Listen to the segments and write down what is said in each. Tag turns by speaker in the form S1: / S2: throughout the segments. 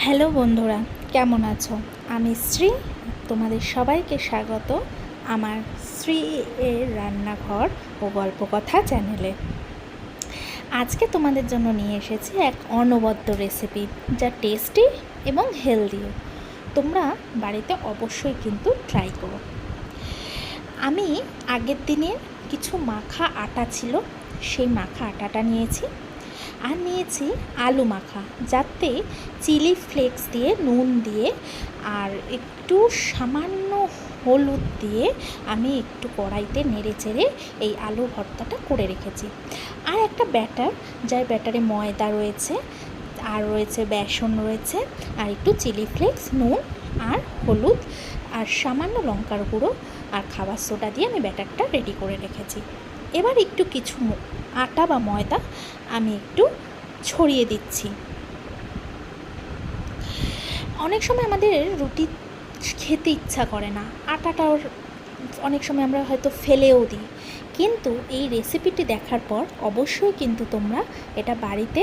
S1: Hello বন্ধুরা, কেমন আছো? আমি শ্রী, তোমাদের সবাইকে স্বাগত আমার শ্রী এর রান্নাঘর ও গল্পকথা চ্যানেলে। আজকে তোমাদের জন্য নিয়ে এসেছি এক অনবদ্য রেসিপি, যা টেস্টি এবং হেলদিও। তোমরা বাড়িতে অবশ্যই কিন্তু ট্রাই করো। আমি আগের দিনের কিছু মাখা আটা ছিল, সেই মাখা আটাটা নিয়েছি, আর নিয়েছি আলু মাখা, যাতে চিলি ফ্লেক্স দিয়ে, নুন দিয়ে আর একটু সামান্য হলুদ দিয়ে আমি একটু কড়াইতে নেড়ে চেড়ে এই আলু ভর্তাটা করে রেখেছি। আর একটা ব্যাটার, যার ব্যাটারে ময়দা রয়েছে, আর রয়েছে বেসন রয়েছে, আর একটু চিলি ফ্লেক্স, নুন আর হলুদ আর সামান্য লঙ্কার গুঁড়ো আর খাবার সোডা দিয়ে আমি ব্যাটারটা রেডি করে রেখেছি। এবার একটু কিছু আটা বা ময়দা আমি একটু ছড়িয়ে দিচ্ছি। অনেক সময় আমাদের রুটি খেতে ইচ্ছা করে না, আটাটাও অনেক সময় আমরা হয়তো ফেলেও দিই, কিন্তু এই রেসিপিটি দেখার পর অবশ্যই কিন্তু তোমরা এটা বাড়িতে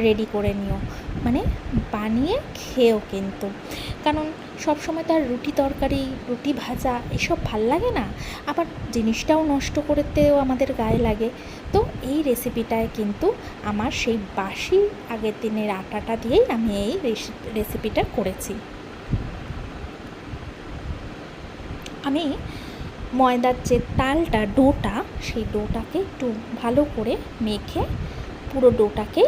S1: রেডি করে নিও, মানে বানিয়ে খেও কিন্তু। কারণ সবসময় তার রুটি তরকারি, রুটি ভাজা এসব ভাল লাগে না, আবার জিনিসটাও নষ্ট করতেও আমাদের গায়ে লাগে। তো এই রেসিপিটায় কিন্তু আমার সেই বাসি আগের দিনের আটাটা দিয়েই আমি এই রেসিপিটা করেছি। আমি ময়দার যে তালটা, ডোটা, সেই ডোটাকে একটু ভালো করে মেখে পুরো ডোটাকে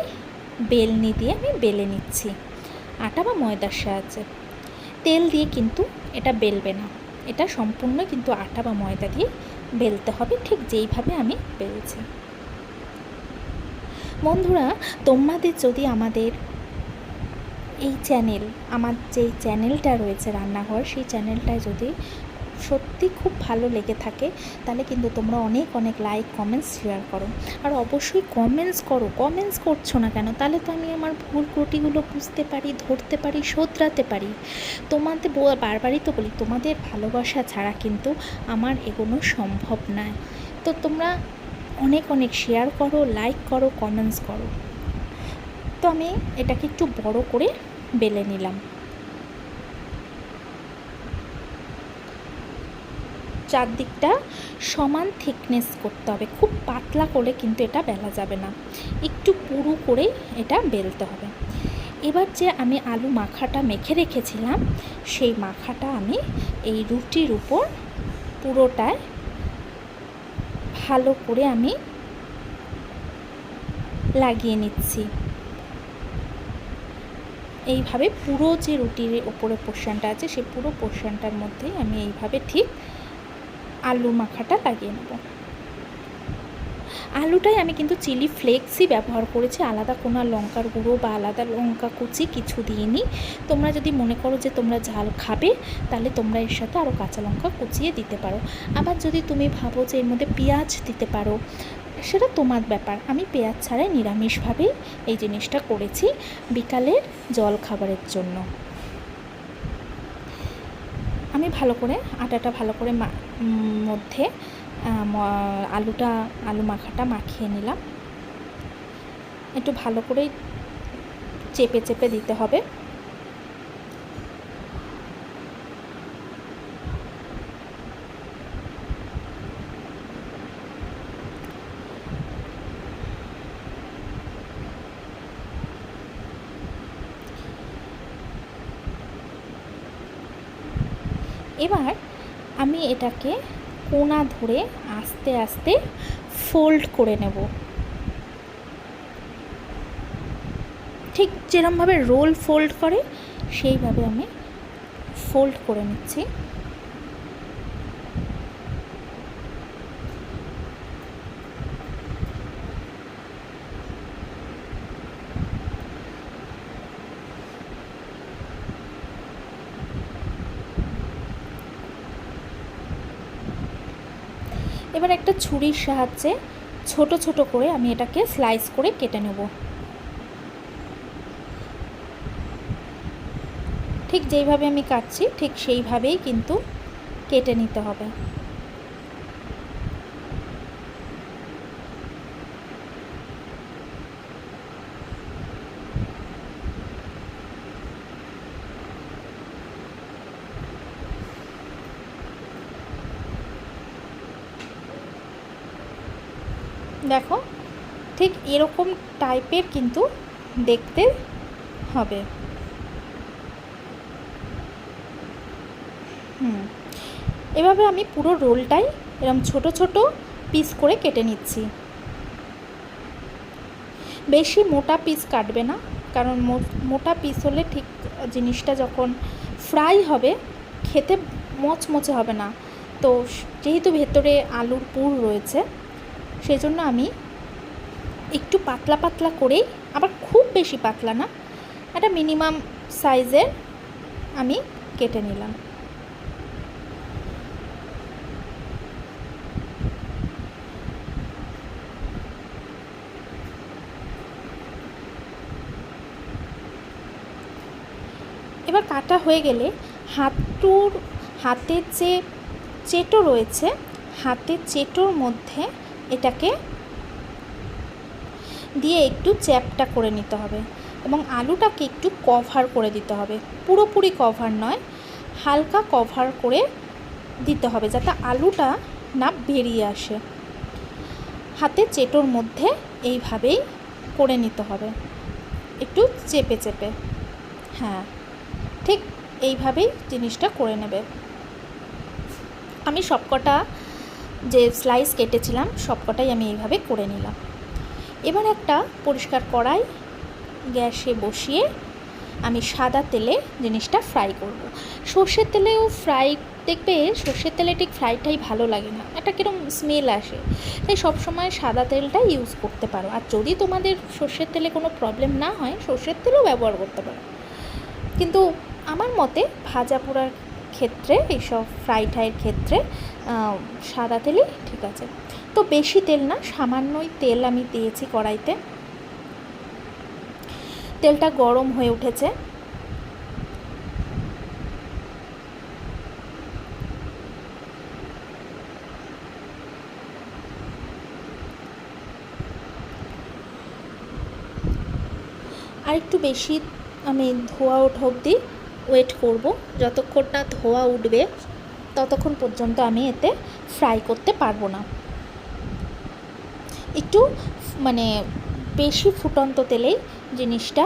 S1: বেলনি দিয়ে আমি বেলে নিচ্ছি আটা বা ময়দার সাহায্যে। তেল দিয়ে কিন্তু এটা বেলবে না, এটা সম্পূর্ণ কিন্তু আটা বা ময়দা দিয়ে বেলতে হবে, ঠিক যেইভাবে আমি বেলছি। বন্ধুরা, তোমাদের যদি আমাদের এই চ্যানেল, আমার যেই চ্যানেলটা রয়েছে রান্নাঘর, সেই চ্যানেলটায় যদি সত্যি খুব ভালো লেগে থাকে, তাহলে কিন্তু তোমরা অনেক অনেক লাইক, কমেন্টস, শেয়ার করো। আর অবশ্যই কমেন্টস করো। কমেন্টস করছো না কেন? তাহলে তো আমি আমার ভুল ত্রুটিগুলো বুঝতে পারি, ধরতে পারি, শোধরাতে পারি। তোমাদের বারবারই তো বলি, তোমাদের ভালোবাসা ছাড়া কিন্তু আমার এগোনো সম্ভব নয়। তো তোমরা অনেক অনেক শেয়ার করো, লাইক করো, কমেন্টস করো। তো আমি এটাকে একটু বড় করে বেলে নিলাম। চারদিকটা সমান থিকনেস করতে হবে, খুব পাতলা করে কিন্তু এটা বেলা যাবে না, একটু পুরু করেই এটা বেলতে হবে। এবার যে আমি আলু মাখাটা মেখে রেখেছিলাম, সেই মাখাটা আমি এই রুটির উপর পুরোটায় ভালো করে আমি লাগিয়ে নিচ্ছি। এইভাবে পুরো যে রুটির ওপরে পোর্শনটা আছে, সেই পুরো পোর্শনটার মধ্যেই আমি এইভাবে ঠিক আলু মাখাটা লাগিয়ে নেব। আলুটাই আমি কিন্তু চিলি ফ্লেক্সই ব্যবহার করেছি, আলাদা কোনো লঙ্কার গুঁড়ো বা আলাদা লঙ্কা কুচি কিছু দিইনি। তোমরা যদি মনে করো যে তোমরা ঝাল খাবে, তাহলে তোমরা এর সাথে আরও কাঁচা লঙ্কা কুচিয়ে দিতে পারো। আবার যদি তুমি ভাবো যে এর মধ্যে পেঁয়াজ দিতে পারো, সেটা তোমার ব্যাপার। আমি পেঁয়াজ ছাড়াই নিরামিষভাবেই এই জিনিসটা করেছি বিকালের জল খাবারের জন্য। আমি ভালো করে আটাটা ভালো করে মধ্যে আলু মাখাটা মাখিয়ে নিলাম। একটু ভালো করে চেপে চেপে দিতে হবে। এবার আমি এটাকে কোনা ধরে আস্তে আস্তে ফোল্ড করে নেব, ঠিক যেরকমভাবে রোল ফোল্ড করে সেইভাবে আমি ফোল্ড করে নিচ্ছি। এবার একটা ছুরির সাহায্যে ছোট ছোট করে আমি এটাকে স্লাইস করে কেটে নেব। ঠিক যেইভাবে আমি কাটছি, ঠিক সেইভাবেই কিন্তু কেটে নিতে হবে। দেখো ঠিক এরকম টাইপের কিন্তু দেখতে হবে। এভাবে আমি পুরো রোলটাই এরকম ছোট ছোট পিস করে কেটে নিচ্ছি। বেশি মোটা পিস কাটবে না, কারণ মোটা পিস হলে ঠিক জিনিসটা যখন ফ্রাই হবে খেতে মচমচে হবে না। তো যেহেতু ভেতরে আলুর পুর রয়েছে সেই জন্য আমি একটু পাতলা পাতলা করেই, আবার খুব বেশি পাতলা না, একটা মিনিমাম সাইজের আমি কেটে নিলাম। এবার কাটা হয়ে গেলে হাতের যে চেটো রয়েছে, হাতের চেটোর মধ্যে এটাকে দিয়ে একটু চ্যাপটা করে নিতে হবে এবং আলুটাকে একটু কভার করে দিতে হবে। পুরোপুরি কভার নয়, হালকা কভার করে দিতে হবে যাতে আলুটা না বেরিয়ে আসে। হাতের চেটোর মধ্যে এইভাবেই করে নিতে হবে, একটু চেপে চেপে। হ্যাঁ, ঠিক এইভাবেই জিনিসটা করে নেবে। আমি সবকটা যে স্লাইস কেটেছিলাম সবকটাই আমি এইভাবে করে নিলাম। এবার একটা পরিষ্কার কড়াই গ্যাসে বসিয়ে আমি সাদা তেলে জিনিসটা ফ্রাই করব। সর্ষের তেলেও ফ্রাই, দেখবে সর্ষের তেলে ঠিক ফ্রাইটাই ভালো লাগে না, একটা কীরকম স্মেল আসে, তাই সবসময় সাদা তেলটা ইউজ করতে পারো। আর যদি তোমাদের সর্ষের তেলে কোনো প্রবলেম না হয় সর্ষের তেলও ব্যবহার করতে পারো, কিন্তু আমার মতে ভাজা পোড়ার ক্ষেত্রে, এইসব ফ্রাই ঠাইয়ের ক্ষেত্রে সাদা তেলই ঠিক আছে। তো বেশি তেল না, সামান্যই তেল আমি দিয়েছি কড়াইতে। তেলটা গরম হয়ে উঠেছে। আর একটু বেশি আমি ধোয়া ওঠা অবধি ওয়েট করব। যতক্ষণ না ধোয়া উঠবে ততক্ষণ পর্যন্ত আমি এতে ফ্রাই করতে পারবো না। একটু মানে বেশি ফুটন্ত তেলেই জিনিসটা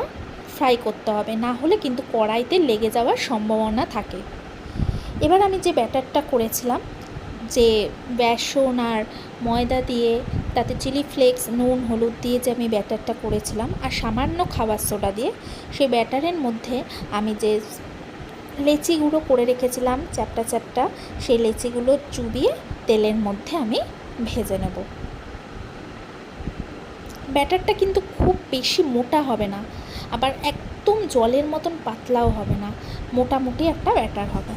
S1: ফ্রাই করতে হবে, না হলে কিন্তু কড়াইতে লেগে যাওয়ার সম্ভাবনা থাকে। এবার আমি যে ব্যাটারটা করেছিলাম, যে বেসন আর ময়দা দিয়ে তাতে চিলি ফ্লেক্স, নুন, হলুদ দিয়ে যে আমি ব্যাটারটা করেছিলাম আর সামান্য খাবার সোডা দিয়ে, সেই ব্যাটারের মধ্যে আমি যে লেচিগুলো করে রেখেছিলাম চ্যাপটা চ্যাপটা, সেই লেচিগুলো চুবিয়ে তেলের মধ্যে আমি ভেজে নেব। ব্যাটারটা কিন্তু খুব বেশি মোটা হবে না, আবার একদম জলের মতন পাতলাও হবে না, মোটামুটি একটা ব্যাটার হবে।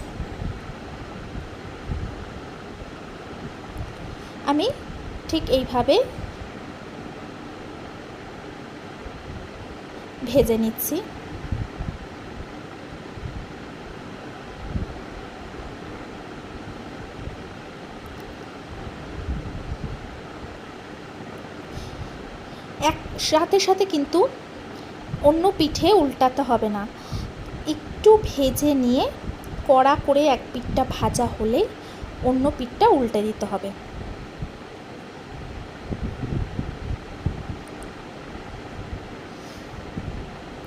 S1: আমি ঠিক এইভাবে ভেজে নিচ্ছি। সাথে সাথে কিন্তু অন্য পিঠে উল্টাতে হবে না, একটু ভেজে নিয়ে কড়া করে এক পিঠটা ভাজা হলে অন্য পিঠটা উল্টে দিতে হবে।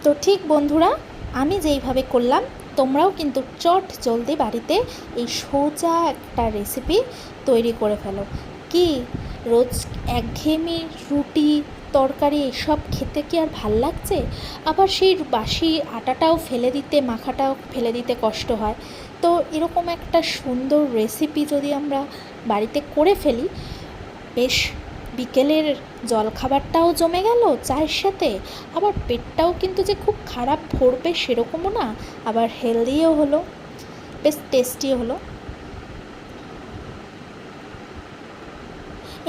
S1: তো ঠিক বন্ধুরা, আমি যেইভাবে করলাম তোমরাও কিন্তু চট জলদি বাড়িতে এই সোজা একটা রেসিপি তৈরি করে ফেলো। কি রোজ একঘেয়েমি রুটি তরকারি এসব খেতে কি আর ভাল লাগছে? আবার সেই বাসি আটাটাও ফেলে দিতে, মাখাটাও ফেলে দিতে কষ্ট হয়। তো এরকম একটা সুন্দর রেসিপি যদি আমরা বাড়িতে করে ফেলি, বেশ বিকেলের জলখাবারটাও জমে গেল চায়ের সাথে, আবার পেটটাও কিন্তু যে খুব খারাপ ভরবে সেরকমও না, আবার হেলদিও হলো, বেশ টেস্টিও হলো।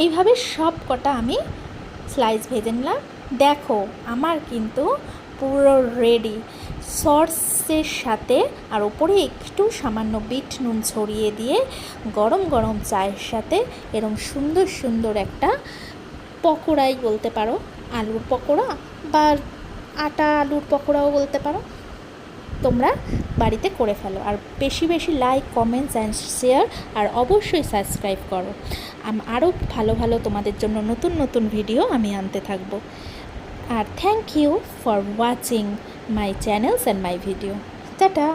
S1: এইভাবে সব কটা আমি স্লাইস ভেজে নিলাম। দেখো আমার কিন্তু পুরো রেডি। সসের সাথে আর ওপরে একটু সামান্য বিট নুন ছড়িয়ে দিয়ে গরম গরম চায়ের সাথে এরকম সুন্দর সুন্দর একটা পকোড়াই বলতে পারো, আলুর পকোড়া বা আটা আলুর পকোড়াও বলতে পারো, তোমরা বাড়িতে করে ফেলো। আর বেশি বেশি লাইক, কমেন্টস অ্যান্ড শেয়ার, আর অবশ্যই সাবস্ক্রাইব করো। আরও ভালো ভালো তোমাদের জন্য নতুন নতুন ভিডিও আমি আনতে থাকবো। আর thank you for watching my channels and my video. Tata.